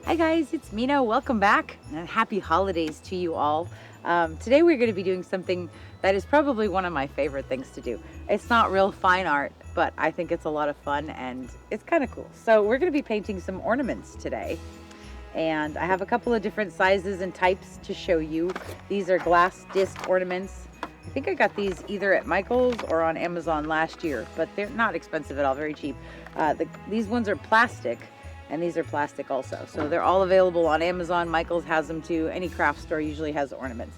Hi guys, it's Mina. Welcome back and happy holidays to you all. Today we're going to be doing something that is probably one of my favorite things to do. It's not real fine art, but I think it's a lot of fun and it's kind of cool. So we're going to be painting some ornaments today. And I have a couple of different sizes and types to show you. These are glass disc ornaments. I think I got these either at Micheals or on Amazon last year, but they're not expensive at all, very cheap. These ones are plastic. And these are plastic also. So they're all available on Amazon. Micheals has them too. Any craft store usually has ornaments.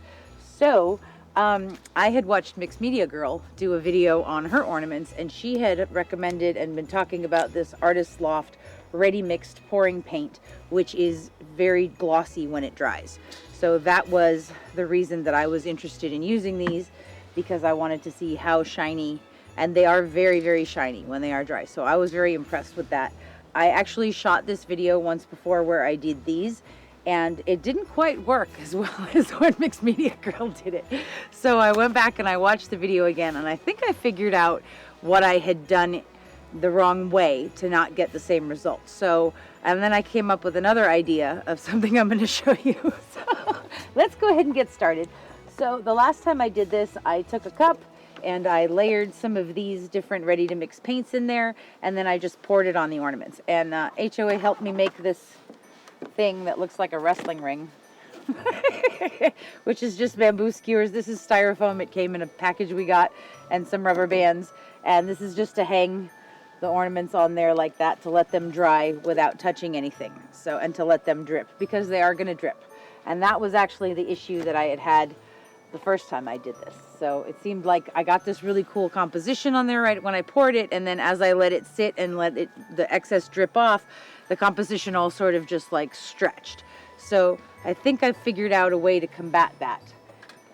So I had watched Mixed Media Girl do a video on her ornaments, and she had recommended and been talking about this Artist Loft Ready mixed pouring paint, which is very glossy when it dries. So that was the reason that I was interested in using these, because I wanted to see how shiny, and they are very, very shiny when they are dry. So I was very impressed with that. I actually shot this video once before where I did these, and it didn't quite work as well as when Mixed Media Girl did it. So I went back and I watched the video again, and I think I figured out what I had done the wrong way to not get the same results. So, and then I came up with another idea of something I'm going to show you. So let's go ahead and get started. So the last time I did this, I took a cup and I layered some of these different ready to mix paints in there, and then I just poured it on the ornaments. And HOA helped me make this thing that looks like a wrestling ring, which is just bamboo skewers. This is styrofoam. It came in a package we got, and some rubber bands. And this is just to hang the ornaments on there like that, to let them dry without touching anything. So, and to let them drip, because they are going to drip. And that was actually the issue that I had the first time I did this. So it seemed like I got this really cool composition on there right when I poured it, and then as I let it sit and let it, the excess drip off, the composition all sort of just like stretched. So I think I figured out a way to combat that.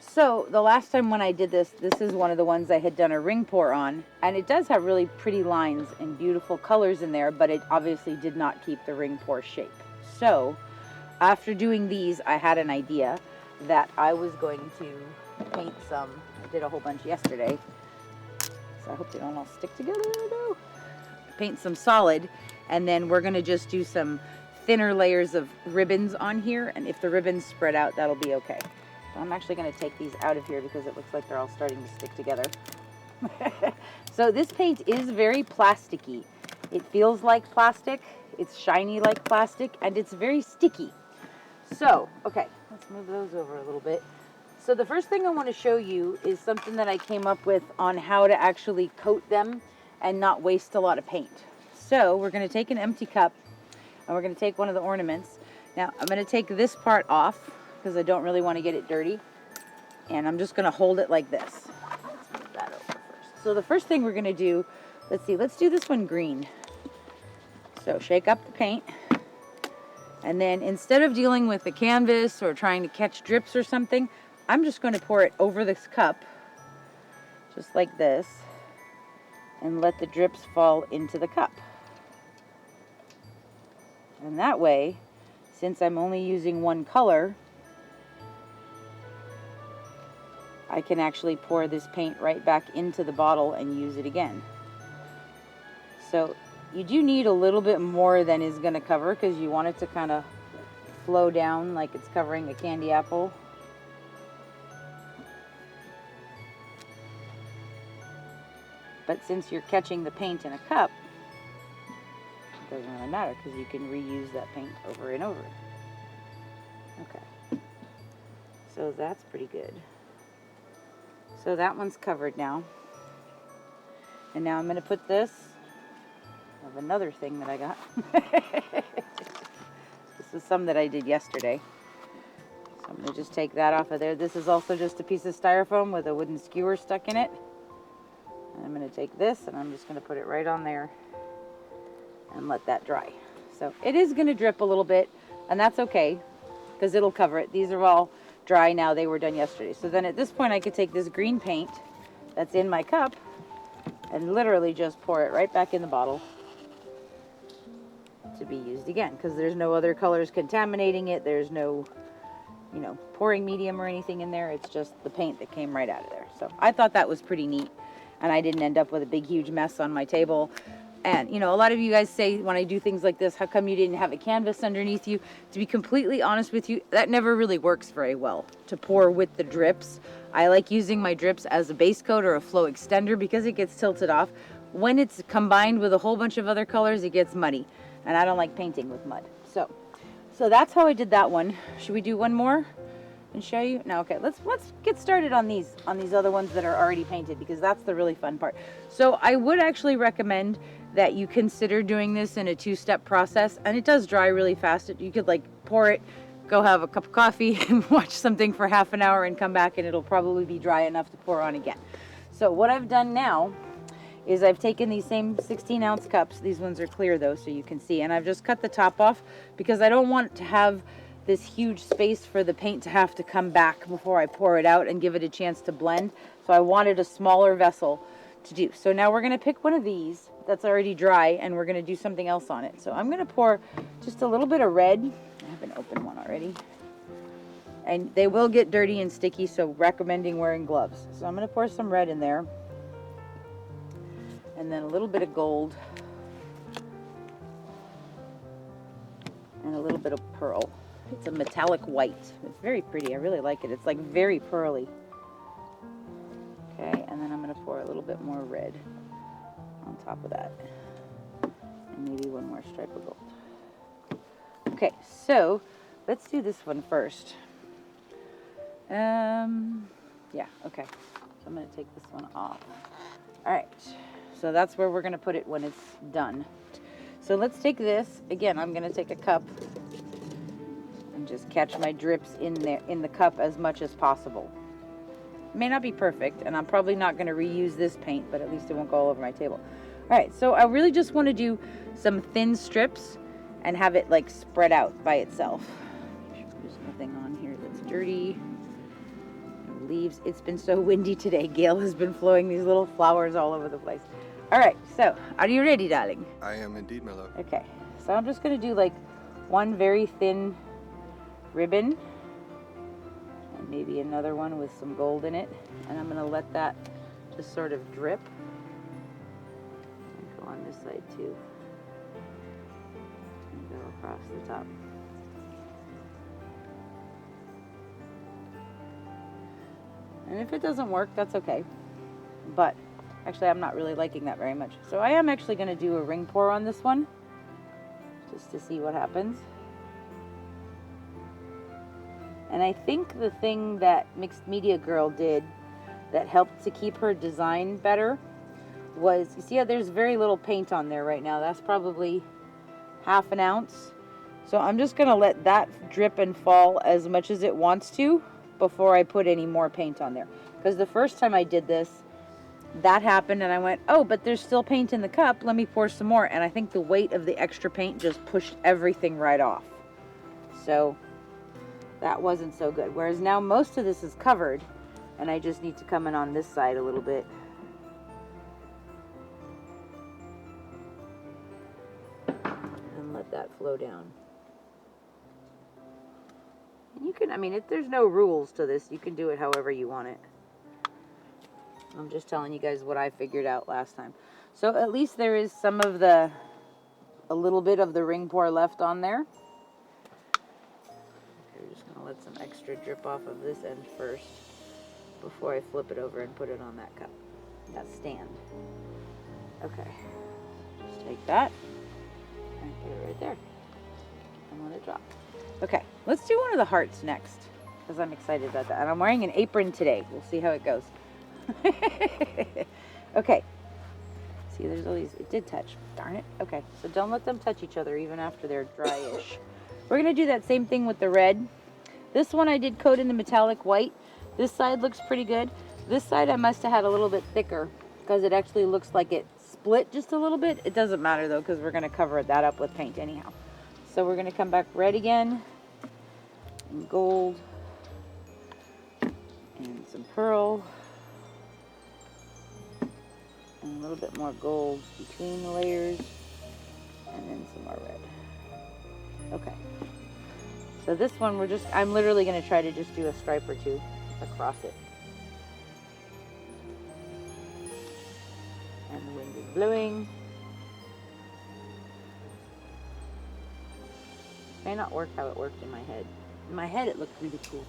So the last time when I did this, this is one of the ones I had done a ring pour on, and it does have really pretty lines and beautiful colors in there, but it obviously did not keep the ring pour shape. So after doing these, I had an idea that I was going to paint some. I did a whole bunch yesterday, so I hope they don't all stick together though. Paint some solid, and then we're going to just do some thinner layers of ribbons on here, and if the ribbons spread out, that'll be okay. So I'm actually going to take these out of here because it looks like they're all starting to stick together. So this paint is very plasticky. It feels like plastic, it's shiny like plastic, and it's very sticky. So, okay, let's move those over a little bit. So the first thing I want to show you is something that I came up with on how to actually coat them and not waste a lot of paint. So we're going to take an empty cup, and we're going to take one of the ornaments. Now I'm going to take this part off because I don't really want to get it dirty, and I'm just going to hold it like this. Let's move that over first. So the first thing we're going to do, let's do this one green. So shake up the paint. And then instead of dealing with the canvas or trying to catch drips or something, I'm just going to pour it over this cup, just like this, and let the drips fall into the cup. And that way, since I'm only using one color, I can actually pour this paint right back into the bottle and use it again. So you do need a little bit more than is going to cover, because you want it to kind of flow down like it's covering a candy apple. But since you're catching the paint in a cup, it doesn't really matter, because you can reuse that paint over and over. Okay, so that's pretty good. So that one's covered now. And now I'm going to put this of another thing that I got. This is some that I did yesterday. So I'm going to just take that off of there. This is also just a piece of styrofoam with a wooden skewer stuck in it. And I'm going to take this and I'm just going to put it right on there and let that dry. So it is going to drip a little bit, and that's okay because it'll cover it. These are all dry now. They were done yesterday. So then at this point I could take this green paint that's in my cup and literally just pour it right back in the bottle to be used again, because there's no other colors contaminating it. There's no, you know, pouring medium or anything in there. It's just the paint that came right out of there. So I thought that was pretty neat, and I didn't end up with a big huge mess on my table. And, you know, a lot of you guys say when I do things like this, how come you didn't have a canvas underneath you? To be completely honest with you, that never really works very well to pour with the drips. I like using my drips as a base coat or a flow extender because it gets tilted off. When it's combined with a whole bunch of other colors, it gets muddy. And I don't like painting with mud. So that's how I did that one. Should we do one more and show you? No, okay, let's get started on these other ones that are already painted, because that's the really fun part. So I would actually recommend that you consider doing this in a 2-step process, and it does dry really fast. You could like pour it, go have a cup of coffee and watch something for half an hour and come back and it'll probably be dry enough to pour on again. So what I've done now is I've taken these same 16-ounce cups. These ones are clear though, so you can see, and I've just cut the top off because I don't want to have this huge space for the paint to have to come back before I pour it out and give it a chance to blend. So I wanted a smaller vessel to do. So now we're going to pick one of these that's already dry and we're going to do something else on it. So I'm going to pour just a little bit of red. I have an open one already. And they will get dirty and sticky, so recommending wearing gloves. So I'm going to pour some red in there. And then a little bit of gold. And a little bit of pearl. It's a metallic white. It's very pretty. I really like it. It's like very pearly. Okay, and then I'm going to pour a little bit more red on top of that. And maybe one more stripe of gold. Okay, so let's do this one first. Yeah, okay. So I'm going to take this one off. All right, so that's where we're going to put it when it's done. So let's take this. Again, I'm going to take a cup and just catch my drips in there in the cup as much as possible. It may not be perfect, and I'm probably not going to reuse this paint, but at least it won't go all over my table. All right, so I really just want to do some thin strips and have it like spread out by itself. There's nothing on here that's dirty. No leaves. It's been so windy today. Gale has been flowing these little flowers all over the place. All right, so are you ready, darling? I am indeed, my love. Okay, so I'm just going to do like one very thin ribbon and maybe another one with some gold in it, and I'm going to let that just sort of drip and go on this side too and go across the top. And if it doesn't work, that's okay, but actually I'm not really liking that very much, so I am actually going to do a ring pour on this one just to see what happens. And I think the thing that Mixed Media Girl did that helped to keep her design better was, you see how there's very little paint on there right now. That's probably ½ an ounce. So I'm just going to let that drip and fall as much as it wants to before I put any more paint on there. Because the first time I did this, that happened and I went, oh, but there's still paint in the cup. Let me pour some more. And I think the weight of the extra paint just pushed everything right off. So that wasn't so good. Whereas now most of this is covered and I just need to come in on this side a little bit. And let that flow down. And you can, I mean, there's no rules to this. You can do it however you want it. I'm just telling you guys what I figured out last time. So at least there is some of a little bit of the ring pour left on there. We're just going to let some extra drip off of this end first before I flip it over and put it on that cup, that stand. Okay, just take that and put it right there and let it drop. Okay, let's do one of the hearts next because I'm excited about that. And I'm wearing an apron today. We'll see how it goes. Okay, see there's all these, it did touch, darn it. Okay, so don't let them touch each other even after they're dry-ish. We're going to do that same thing with the red. This one I did coat in the metallic white. This side looks pretty good. This side I must have had a little bit thicker because it actually looks like it split just a little bit. It doesn't matter though because we're going to cover that up with paint anyhow. So we're going to come back red again and gold and some pearl and a little bit more gold between the layers and then some more red. Okay, so this one I'm literally going to try to just do a stripe or two across it. And the wind is blowing. May not work how it worked in my head. In my head, it looked really cool.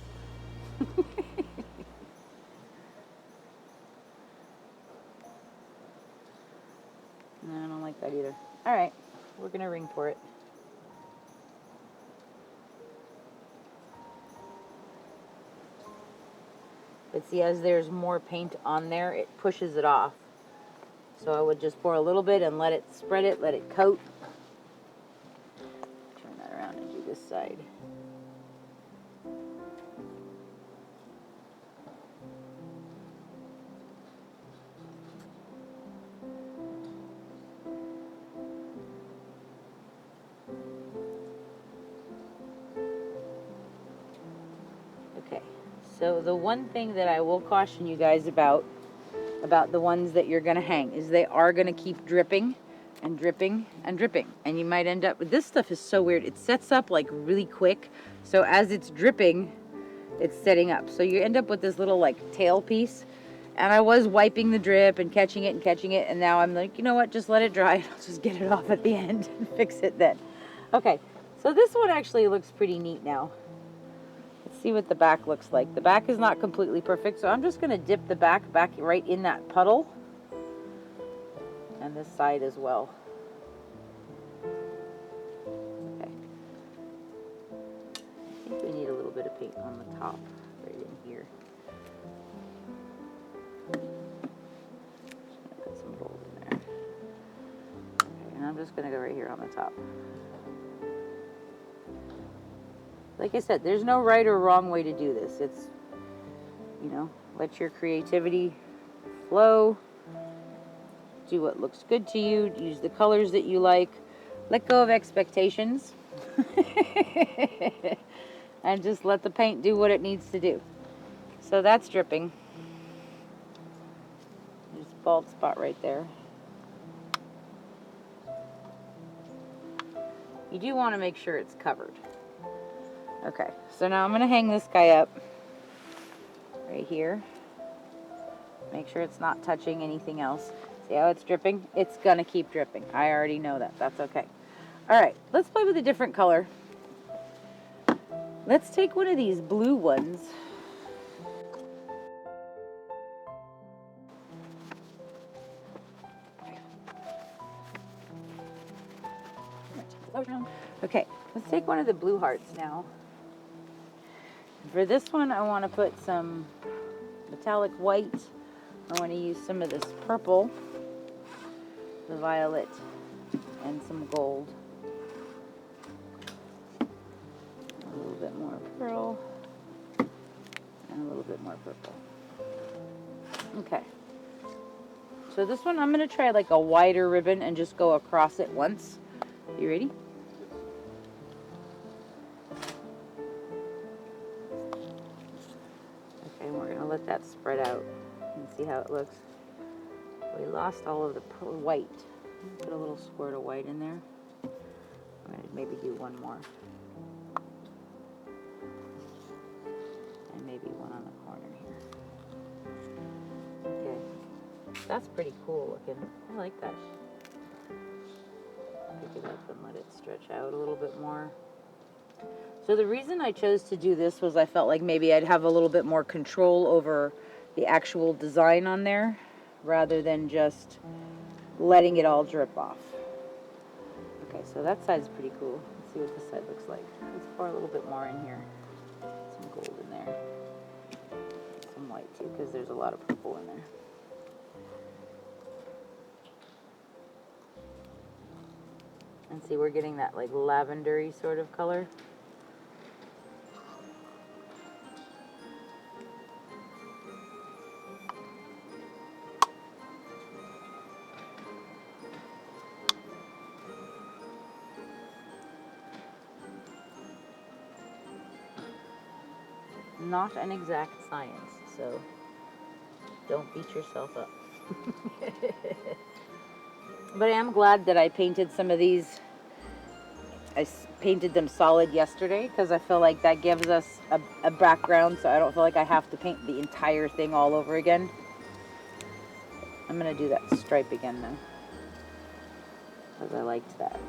No, I don't like that either. All right, we're gonna ring pour it. But see, as there's more paint on there, it pushes it off. So I would just pour a little bit and let it spread it, let it coat. Turn that around and do this side. Okay, so the one thing that I will caution you guys about the ones that you're going to hang is they are going to keep dripping and dripping and dripping, and you might end up with this stuff. Is so weird. It sets up like really quick, so as it's dripping it's setting up, so you end up with this little like tail piece. And I was wiping the drip and catching it, and now I'm like, you know what, just let it dry. I'll just get it off at the end and fix it then. Okay, so this one actually looks pretty neat now. Let's see what the back looks like. The back is not completely perfect, so I'm just going to dip the back right in that puddle. And this side as well. Okay. I think we need a little bit of paint on the top, right in here. Put some gold in there. Okay, and I'm just going to go right here on the top. Like I said, there's no right or wrong way to do this. It's, you know, let your creativity flow. Do what looks good to you. Use the colors that you like. Let go of expectations. And just let the paint do what it needs to do. So that's dripping. There's a bald spot right there. You do want to make sure it's covered. Okay, so now I'm going to hang this guy up right here. Make sure it's not touching anything else. See how it's dripping? It's going to keep dripping. I already know that. That's okay. All right, let's play with a different color. Let's take one of these blue ones. Okay, let's take one of the blue hearts now. For this one, I want to put some metallic white. I want to use some of this purple, the violet, and some gold. A little bit more pearl, and a little bit more purple. Okay. So this one, I'm going to try like a wider ribbon and just go across it once. You ready? Let that spread out and see how it looks. We lost all of the white. Put a little squirt of white in there. I'm going to maybe do one more. And maybe one on the corner here. Okay. That's pretty cool looking. I like that. Pick it up and let it stretch out a little bit more. So the reason I chose to do this was I felt like maybe I'd have a little bit more control over the actual design on there rather than just letting it all drip off. Okay, so that side's pretty cool. Let's see what this side looks like. Let's pour a little bit more in here. Some gold in there. Some white too, because there's a lot of purple in there. And see, we're getting that like lavendery sort of color. Not an exact science, so don't beat yourself up. But I am glad that I painted some of these. I painted them solid yesterday because I feel like that gives us a background, so I don't feel like I have to paint the entire thing all over again. I'm going to do that stripe again though, because I liked that.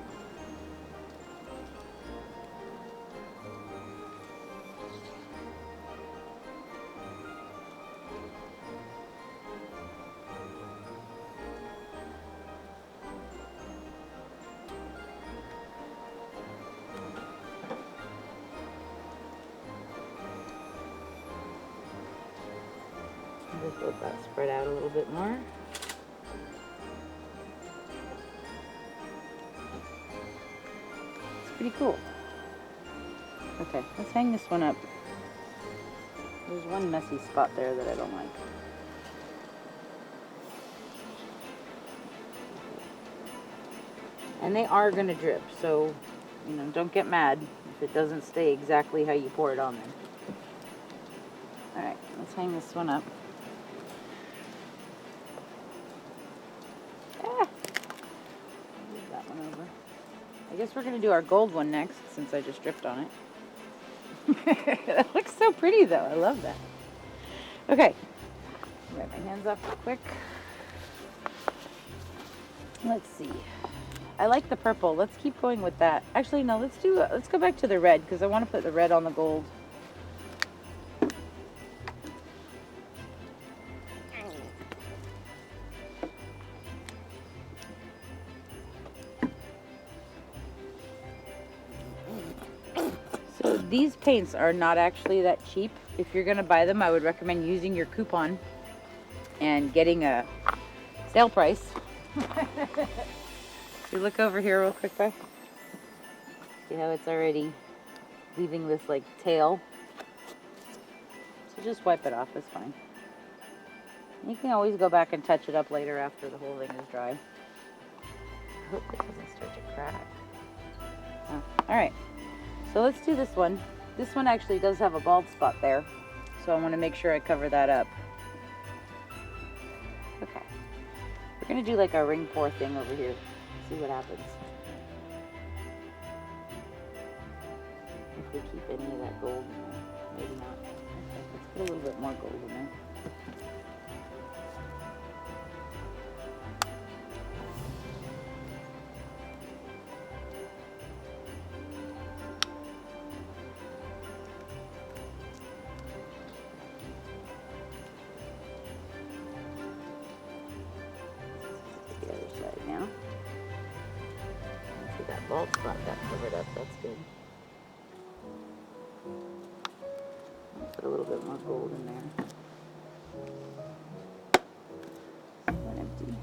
Just let that spread out a little bit more. It's pretty cool. Okay, let's hang this one up. There's one messy spot there that I don't like. And they are going to drip, so, you know, don't get mad if it doesn't stay exactly how you pour it on there. Alright, let's hang this one up. Move that one over. I guess we're going to do our gold one next, since I just dripped on it. That looks so pretty, though. I love that. Okay. Wipe my hands off real quick. Let's see. I like the purple. Let's keep going with that. Actually, no. Let's go back to the red because I want to put the red on the gold. So these paints are not actually that cheap. If you're going to buy them, I would recommend using your coupon and getting a sale price. You look over here real quick, bye. See how it's already leaving this like tail. So just wipe it off, it's fine. You can always go back and touch it up later after the whole thing is dry. I hope it doesn't start to crack. Oh, alright, so let's do this one. This one actually does have a bald spot there, so I want to make sure I cover that up. Okay, we're going to do like a ring pour thing over here. See what happens. If we keep any of that gold in there. Maybe not. Okay, let's put a little bit more gold in there. The other side now. That bald spot got covered up, that's good. Put a little bit more gold in there. One empty.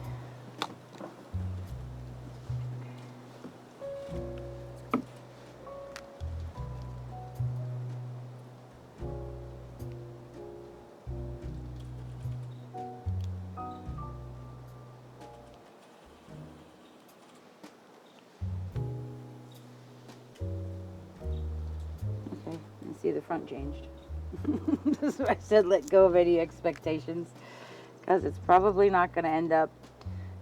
See, the front changed. That's why I said let go of any expectations, because it's probably not going to end up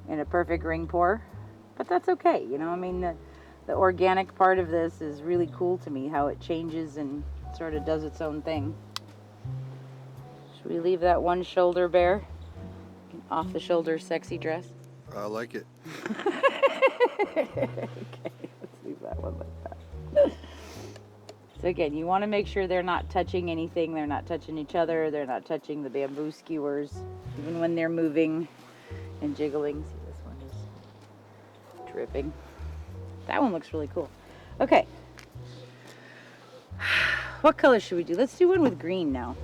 in a perfect ring pour, but that's okay. You know, I mean, the organic part of this is really cool to me, how it changes and sort of does its own thing. Should we leave that one shoulder bare? Off the shoulder sexy dress? I like it. Okay, let's leave that one like that. So again, you want to make sure they're not touching anything, they're not touching each other, they're not touching the bamboo skewers, even when they're moving and jiggling. See, this one is dripping. That one looks really cool. Okay. What color should we do? Let's do one with green now.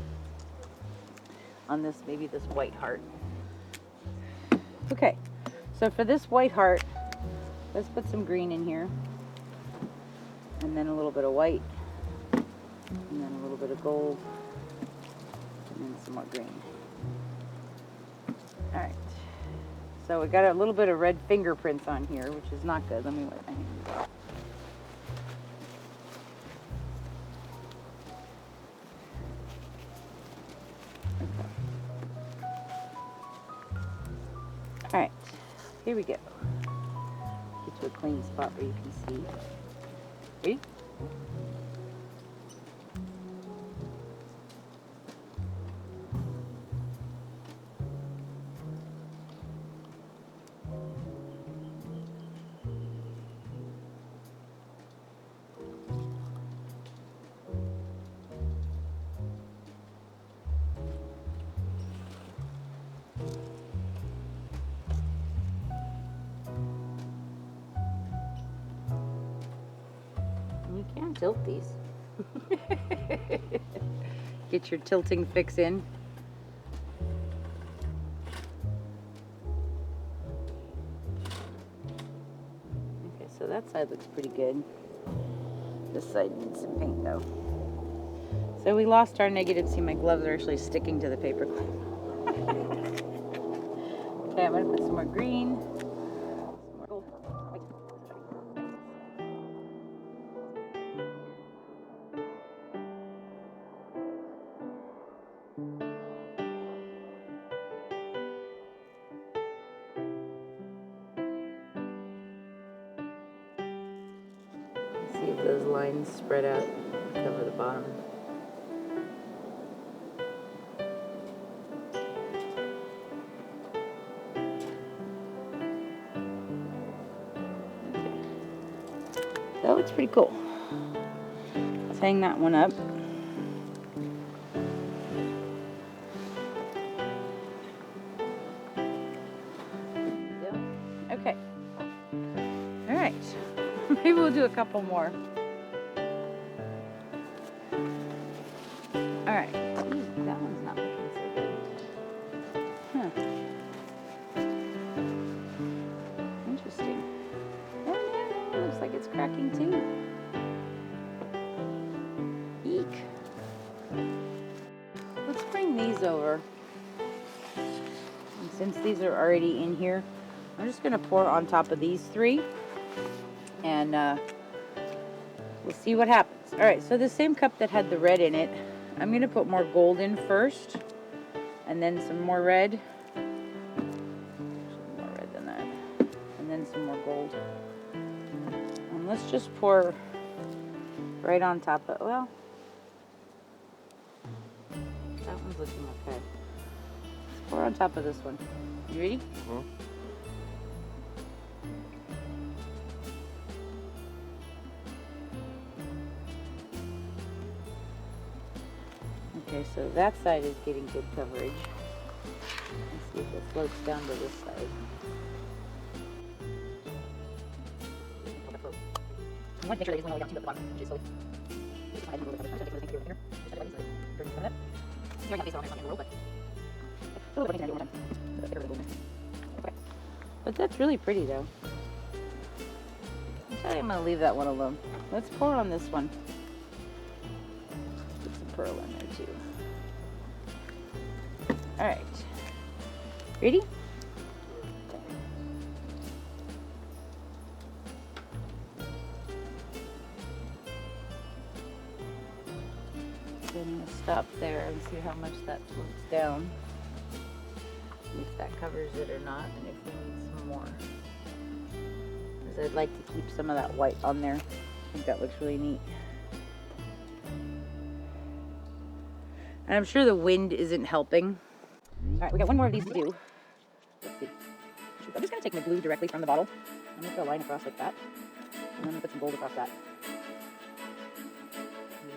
On this, maybe this white heart. Okay, so for this white heart, let's put some green in here. And then a little bit of white. And then a little bit of gold, and then some more green. Alright, so we got a little bit of red fingerprints on here, which is not good. Let me wipe my hands off. Okay. Alright, here we go. Get to a clean spot where you can see. Ready? You can tilt these. Get your tilting fix in. side looks pretty good. This side needs some paint though. So we lost our negative. See, my gloves are actually sticking to the paper clip. Okay, I'm gonna put some more green. Some more gold. Wait. See if those lines spread out and cover the bottom. So it's pretty cool. Let's hang that one up. Okay. All right. Maybe we'll do a couple more. All right. Ooh, that one's not looking so good. Huh. Interesting. Oh, yeah, it looks like it's cracking too. Eek. Let's bring these over. And since these are already in here, I'm just going to pour on top of these three. And we'll see what happens. All right, so the same cup that had the red in it, I'm going to put more gold in first. And then some more red. Some more red than that. And then some more gold. And let's just pour right on top of, well, that one's looking okay. Let's pour on top of this one. You ready? Mm-hmm. Okay, so that side is getting good coverage. Let's see if it floats down to this side. You want to make sure that it's going all the way down to the bottom, which is slowly. Just go ahead and roll it. I'm just going to take a little bit of paint here. Just turn it up. Here, I got face on it, roll, but a little bit of paint one more time. Okay. But that's really pretty though. I'm going to leave that one alone. Let's pour on this one. Put some pearl in there too. All right. Ready? Okay. So I'm going to stop there and see how much that floats down. If that covers it or not, and if we need some more. Because I'd like to keep some of that white on there. I think that looks really neat. And I'm sure the wind isn't helping. All right, we got one more of these to do. Let's see. I'm just going to take my glue directly from the bottle. I'm going to put a line across like that. And then I'm going to put some gold across that. I'm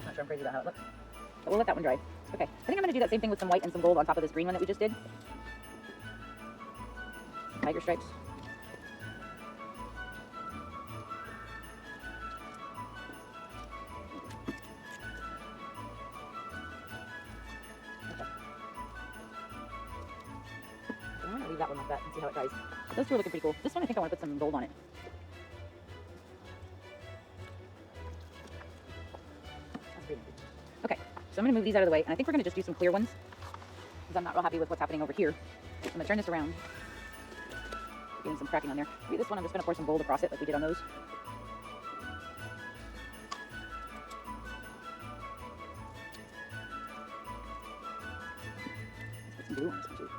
not sure I'm crazy about how it looks. But we'll let that one dry. Okay, I think I'm going to do that same thing with some white and some gold on top of this green one that we just did. Tiger stripes. I'm going to leave that one like that and see how it dries. Those two are looking pretty cool. This one I think I want to put some gold on it. That's pretty good. Okay, so I'm going to move these out of the way, and I think we're going to just do some clear ones because I'm not real happy with what's happening over here. So I'm going to turn this around. Getting some cracking on there. Maybe this one I'm just going to pour some gold across it like we did on those. Let's put some blue on this one too.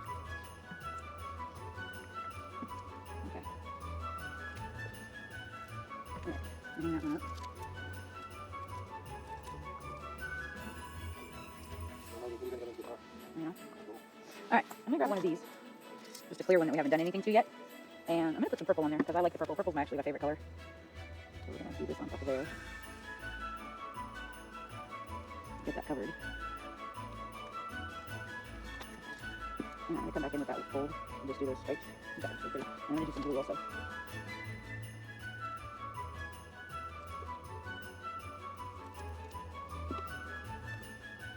Okay. Alright, hang that one up. Yeah. Alright, I'm going to grab one of these. Just a clear one that we haven't done anything to yet. And I'm going to put some purple on there because I like the purple. Purple's actually my favorite color. So we're going to do this on top of there. Get that covered. And I'm going to come back in with that with gold and just do those stripes. That looks pretty. And I'm going to do some blue also.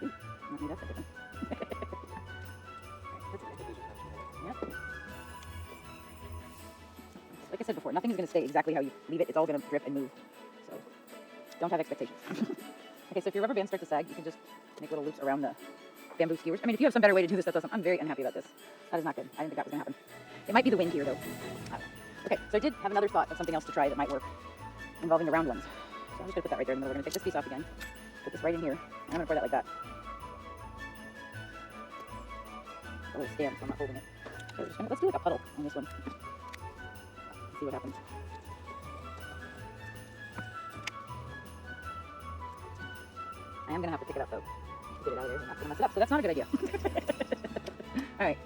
Ooh, not me, that's a good one. like I said before, nothing is going to stay exactly how you leave it. It's all going to drip and move. So don't have expectations. Okay, so if your rubber bands start to sag, you can just make little loops around the bamboo skewers. I mean, if you have some better way to do this, that's awesome. I'm very unhappy about this. That is not good. I didn't think that was going to happen. It might be the wind here, though. Okay, so I did have another thought of something else to try that might work involving the round ones. So I'm just going to put that right there in the middle. We're going to take this piece off again. Put this right in here. And I'm going to pour that like that. A little stand, so I'm not holding it. So let's do like a puddle on this one. Let's see what happens. I am going to have to pick it up though. Get it out of there. I'm not going to mess it up, so that's not a good idea. Alright.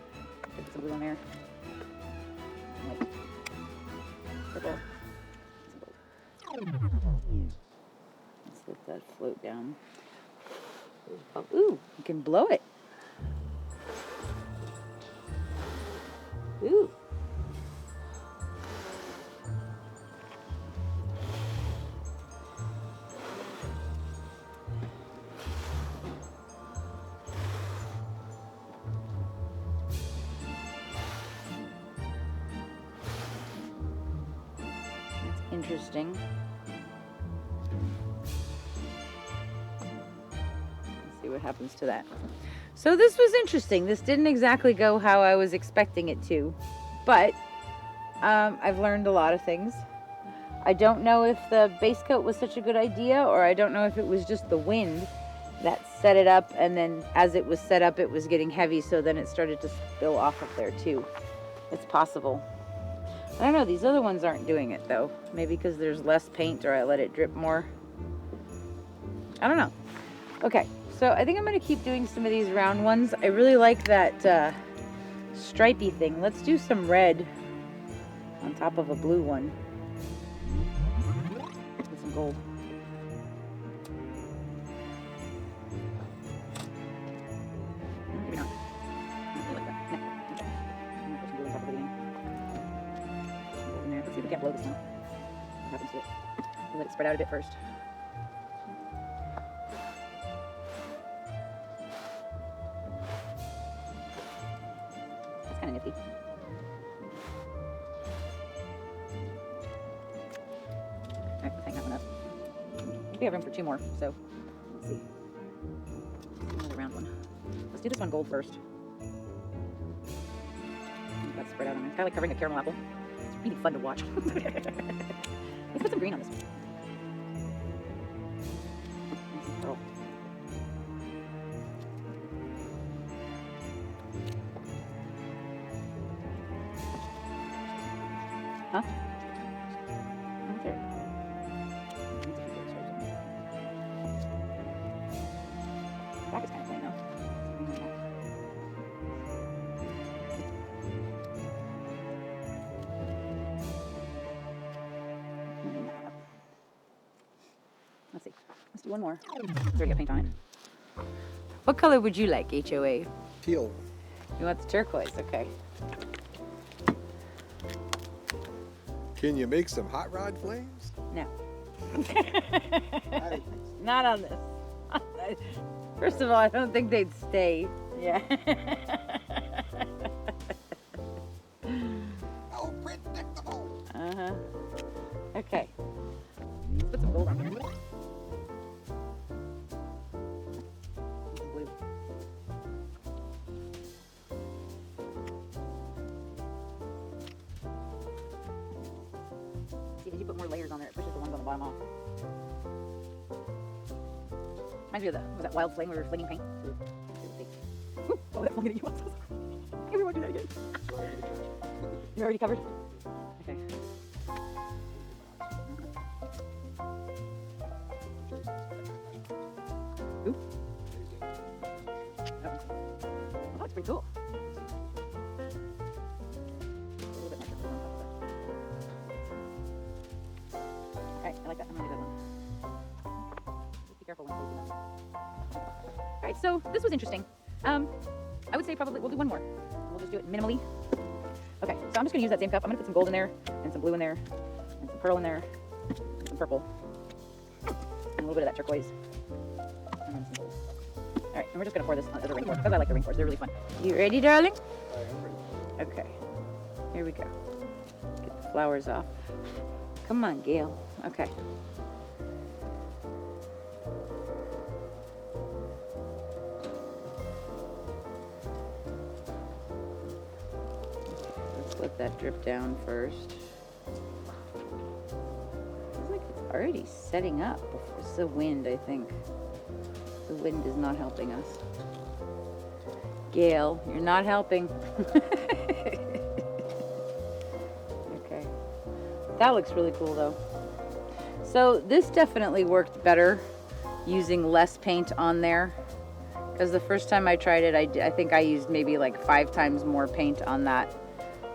Put some glue on there. Like purple. Some gold. Let's let that float down. Oh, ooh, you can blow it. Ooh. That's interesting. Let's see what happens to that. So this was interesting. This didn't exactly go how I was expecting it to, but I've learned a lot of things. I don't know if the base coat was such a good idea, or I don't know if it was just the wind that set it up, and then as it was set up, it was getting heavy, so then it started to spill off of there too. It's possible. I don't know, these other ones aren't doing it though. Maybe because there's less paint, or I let it drip more. I don't know. Okay. So I think I'm going to keep doing some of these round ones. I really like that stripey thing. Let's do some red on top of a blue one. With some gold. Maybe not. I really like that. No. Okay. I'm going to put some blue on top of it again. Some gold in there. Let's see if we can't blow this one. What happens to it? We'll let it spread out a bit first. Kind of nifty. Alright, let's hang that one up. We have room for two more, so let's see. Another round one. Let's do this one gold first. That's spread out on there. It's kind of like covering a caramel apple. It's really fun to watch. Let's put some green on this one. And some pearl. Huh? Okay. Back is kind of plain though. Let's see. Let's do one more. It's already got paint on it. What color would you like, HOA? Teal. You want the turquoise? Okay. Can you make some hot rod flames? No. Not on this. First of all, I don't think they'd stay. Yeah. Oh, predictable. Uh-huh. Okay. Let's put some gold on here. Some blue. See, did you put more layers on there? It pushes the ones on the bottom off. Reminds me of was that wild flame where we were flinging paint? Ooh, oh, that flung at you. I'm so sorry. Okay, we won't do that again. You're already covered? Okay. Ooh. Oh, that's pretty cool. A little bit more triple on top of that. Alright, I like that. I'm gonna do that one. Just be careful when closing that. Alright, so this was interesting. I would say probably we'll do one more. We'll just do it minimally. Okay, so I'm just gonna use that same cup. I'm gonna put some gold in there, and some blue in there, and some pearl in there, and some purple, and a little bit of that turquoise, and then some gold. All right, and we're just gonna pour this as a ring pour because I like the ring pours. They're really fun. You ready, darling? I am ready. Okay. Here we go. Get the flowers off. Come on, Gail. Okay. Let's let that drip down first. Feels like it's already setting up. It's the wind, I think. The wind is not helping us. Gail, you're not helping. Okay. That looks really cool though. So this definitely worked better using less paint on there. Because the first time I tried it, I think I used maybe like 5 times more paint on that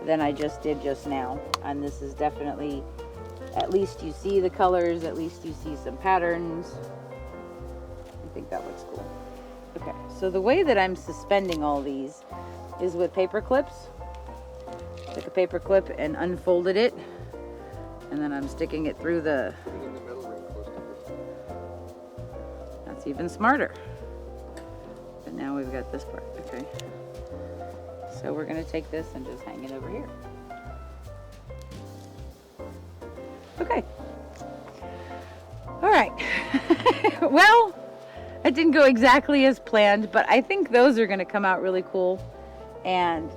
than I just did just now. And this is definitely, at least you see the colors, at least you see some patterns. I think that looks cool. Okay, so the way that I'm suspending all these is with paper clips. Take a paper clip and unfolded it, and then I'm sticking it through the... That's even smarter. But now we've got this part, okay. So we're gonna take this and just hang it over here. Okay. All right. Well, it didn't go exactly as planned, but I think those are gonna come out really cool. And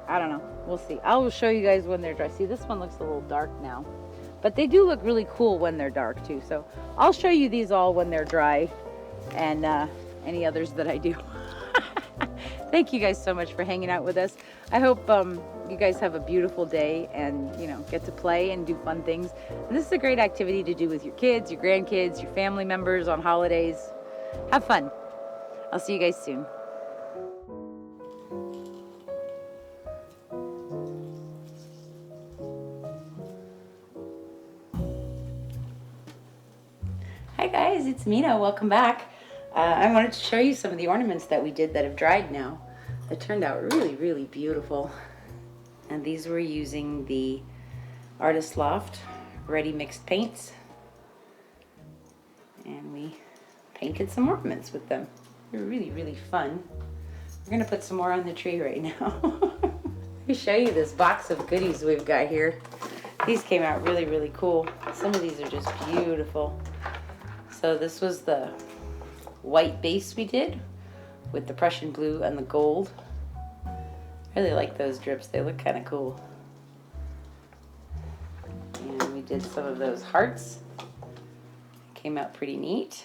I don't know, we'll see. I will show you guys when they're dry. See, this one looks a little dark now, but they do look really cool when they're dark too. So I'll show you these all when they're dry, and any others that I do. Thank you guys so much for hanging out with us. I hope you guys have a beautiful day and, you know, get to play and do fun things. And this is a great activity to do with your kids, your grandkids, your family members on holidays. Have fun. I'll see you guys soon. Hi guys, it's Mina. Welcome back. I wanted to show you some of the ornaments that we did that have dried now. It turned out really, really beautiful. And these were using the Artist Loft Ready mixed paints. And we painted some ornaments with them. They're really, really fun. We're gonna put some more on the tree right now. Let me show you this box of goodies we've got here. These came out really, really cool. Some of these are just beautiful. So this was the white base we did with the Prussian blue and the gold. I really like those drips. They look kind of cool. And we did some of those hearts. Came out pretty neat.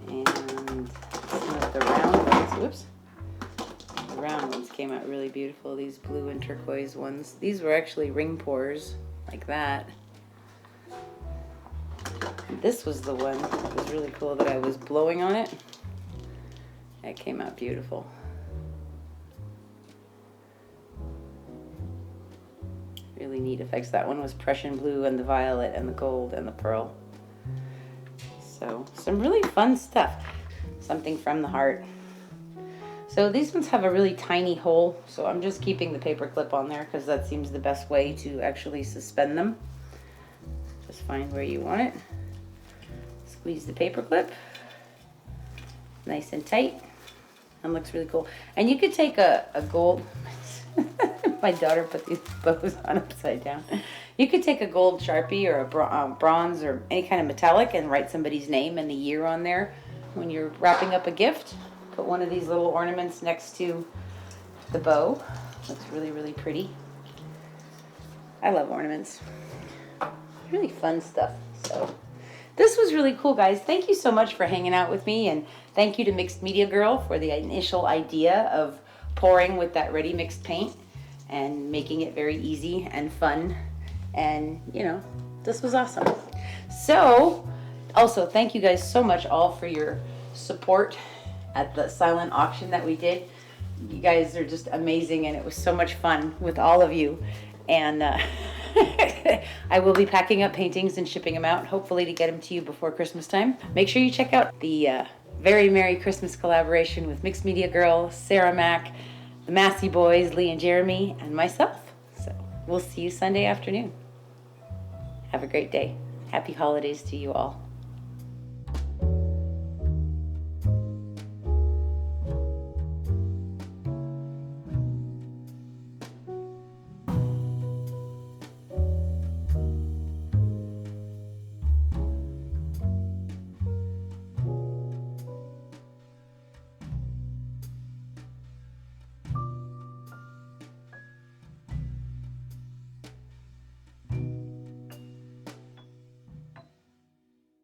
And some of the round ones, whoops. The round ones came out really beautiful. These blue and turquoise ones. These were actually ring pours, like that. This was the one that was really cool that I was blowing on it. That came out beautiful. Really neat effects. That one was Prussian blue and the violet and the gold and the pearl. So some really fun stuff. Something from the heart. So these ones have a really tiny hole, so I'm just keeping the paper clip on there because that seems the best way to actually suspend them. Just find where you want it. Squeeze the paper clip nice and tight, and looks really cool. And you could take a gold my daughter put these bows on upside down. You could take a gold Sharpie or a bronze or any kind of metallic and write somebody's name and the year on there when you're wrapping up a gift. Put one of these little ornaments next to the bow. Looks really, really pretty. I love ornaments. Really fun stuff. So this was really cool, guys. Thank you so much for hanging out with me, and thank you to Mixed Media Girl for the initial idea of pouring with that ready mixed paint and making it very easy and fun. And, you know, this was awesome. So, also, thank you guys so much all for your support at the silent auction that we did. You guys are just amazing, and it was so much fun with all of you. And I will be packing up paintings and shipping them out, hopefully to get them to you before Christmas time. Make sure you check out the Very Merry Christmas collaboration with Mixed Media Girl, Sarah Mack, the Massey Boys, Lee and Jeremy, and myself. So we'll see you Sunday afternoon. Have a great day. Happy holidays to you all.